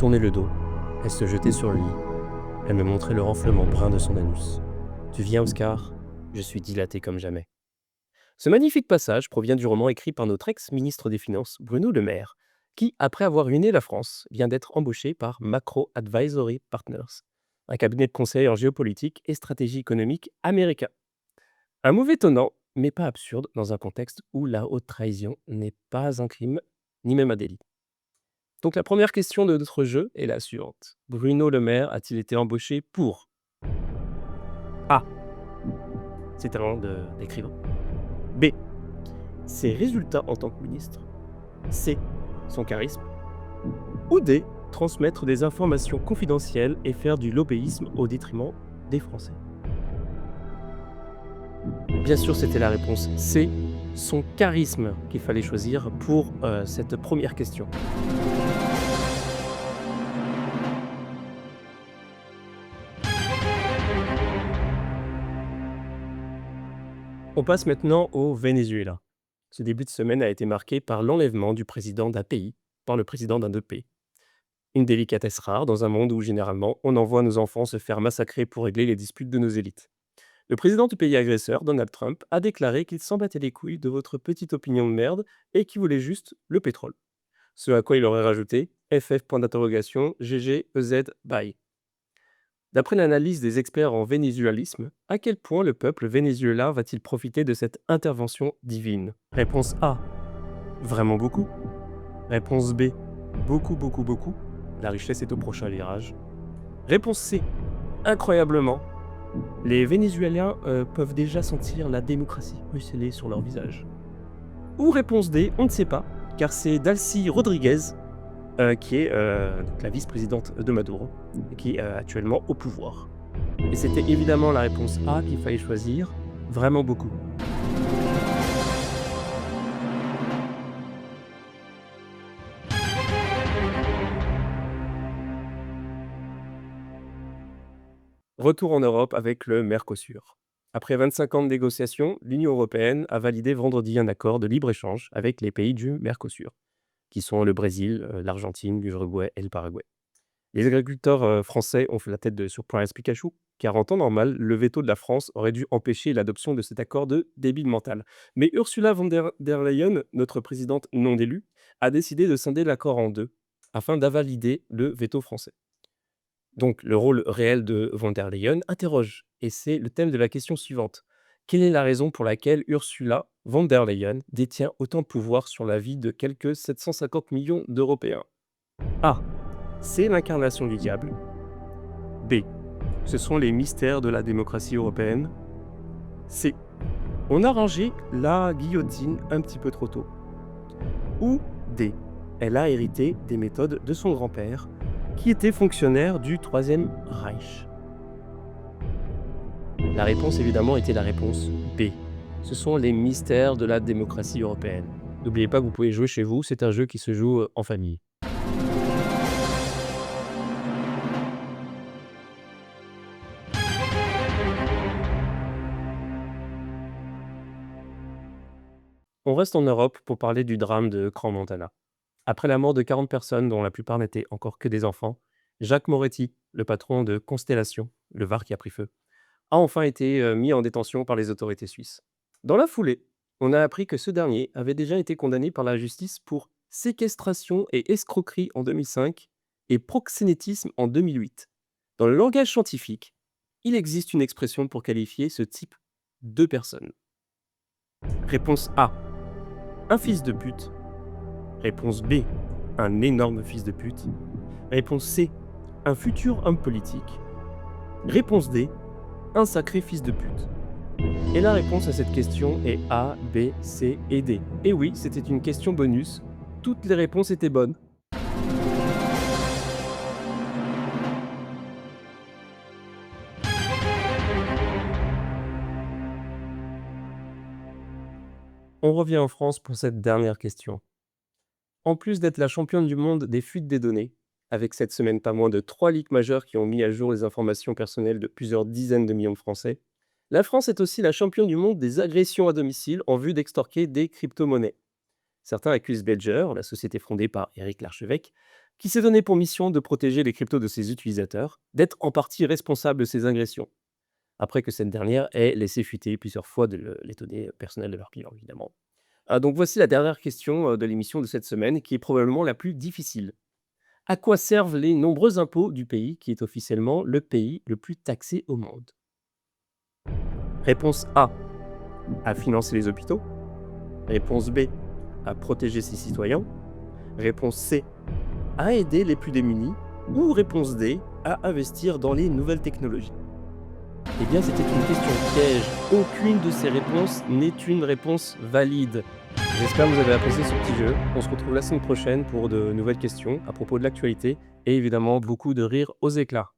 tournait le dos. Elle se jetait sur le lit. Elle me montrait le renflement brun de son anus. Tu viens, Oscar? Je suis dilaté comme jamais. Ce magnifique passage provient du roman écrit par notre ex-ministre des Finances, Bruno Le Maire, qui, après avoir ruiné la France, vient d'être embauché par Macro Advisory Partners, un cabinet de conseil en géopolitique et stratégie économique américain. Un move étonnant, mais pas absurde, dans un contexte où la haute trahison n'est pas un crime, ni même un délit. Donc la première question de notre jeu est la suivante. Bruno Le Maire a-t-il été embauché pour A. Ses talents d'écrivain. B. Ses résultats en tant que ministre. C. Son charisme. Ou D. Transmettre des informations confidentielles et faire du lobbyisme au détriment des Français. Bien sûr, c'était la réponse C. Son charisme qu'il fallait choisir pour cette première question. On passe maintenant au Venezuela. Ce début de semaine a été marqué par l'enlèvement du président d'un pays par le président d'un autre pays. Une délicatesse rare dans un monde où généralement on envoie nos enfants se faire massacrer pour régler les disputes de nos élites. Le président du pays agresseur, Donald Trump, a déclaré qu'il s'en battait les couilles de votre petite opinion de merde et qu'il voulait juste le pétrole. Ce à quoi il aurait rajouté FF point d'interrogation GG EZ bye. D'après l'analyse des experts en vénézuélisme, à quel point le peuple vénézuélien va-t-il profiter de cette intervention divine? Réponse A. Vraiment beaucoup. Réponse B. Beaucoup, beaucoup, beaucoup. La richesse est au prochain virage. Réponse C. Incroyablement. Les Vénézuéliens peuvent déjà sentir la démocratie ruisseler sur leur visage. Ou réponse D. On ne sait pas, car c'est Dalcy Rodriguez qui est donc la vice-présidente de Maduro, qui est actuellement au pouvoir. Et c'était évidemment la réponse A qu'il fallait choisir, vraiment beaucoup. Retour en Europe avec le Mercosur. Après 25 ans de négociations, l'Union européenne a validé vendredi un accord de libre-échange avec les pays du Mercosur, qui sont le Brésil, l'Argentine, l'Uruguay et le Paraguay. Les agriculteurs français ont fait la tête de Surprise Pikachu, car en temps normal, le veto de la France aurait dû empêcher l'adoption de cet accord de débile mental. Mais Ursula von der Leyen, notre présidente non élue, a décidé de scinder l'accord en deux, afin d'invalider le veto français. Donc le rôle réel de von der Leyen interroge, et c'est le thème de la question suivante. Quelle est la raison pour laquelle Ursula von der Leyen détient autant de pouvoir sur la vie de quelques 750 millions d'Européens? A. C'est l'incarnation du diable. B. Ce sont les mystères de la démocratie européenne. C. On a rangé la guillotine un petit peu trop tôt. Ou D. Elle a hérité des méthodes de son grand-père, qui était fonctionnaire du Troisième Reich. La réponse évidemment était la réponse B. Ce sont les mystères de la démocratie européenne. N'oubliez pas que vous pouvez jouer chez vous, c'est un jeu qui se joue en famille. On reste en Europe pour parler du drame de Crans-Montana. Après la mort de 40 personnes, dont la plupart n'étaient encore que des enfants, Jacques Moretti, le patron de Constellation, le VAR qui a pris feu, a enfin été mis en détention par les autorités suisses. Dans la foulée, on a appris que ce dernier avait déjà été condamné par la justice pour séquestration et escroquerie en 2005 et proxénétisme en 2008. Dans le langage scientifique, il existe une expression pour qualifier ce type de personne. Réponse A. Un fils de pute. Réponse B. Un énorme fils de pute. Réponse C. Un futur homme politique. Réponse D. Un sacré fils de pute. Et la réponse à cette question est A, B, C et D. Et oui, c'était une question bonus. Toutes les réponses étaient bonnes. On revient en France pour cette dernière question. En plus d'être la championne du monde des fuites des données, avec cette semaine pas moins de 3 leaks majeurs qui ont mis à jour les informations personnelles de plusieurs dizaines de millions de Français, la France est aussi la championne du monde des agressions à domicile en vue d'extorquer des crypto-monnaies. Certains accusent Belger, la société fondée par Éric Larchevêque, qui s'est donné pour mission de protéger les cryptos de ses utilisateurs, d'être en partie responsable de ces agressions, après que cette dernière ait laissé fuiter plusieurs fois les données personnelles de leurs clients, évidemment. Donc voici la dernière question de l'émission de cette semaine, qui est probablement la plus difficile. À quoi servent les nombreux impôts du pays qui est officiellement le pays le plus taxé au monde? Réponse A, à financer les hôpitaux. Réponse B, à protéger ses citoyens. Réponse C, à aider les plus démunis. Ou réponse D, à investir dans les nouvelles technologies. Eh bien, c'était une question piège. Aucune de ces réponses n'est une réponse valide. J'espère que vous avez apprécié ce petit jeu. On se retrouve la semaine prochaine pour de nouvelles questions à propos de l'actualité et évidemment beaucoup de rire aux éclats.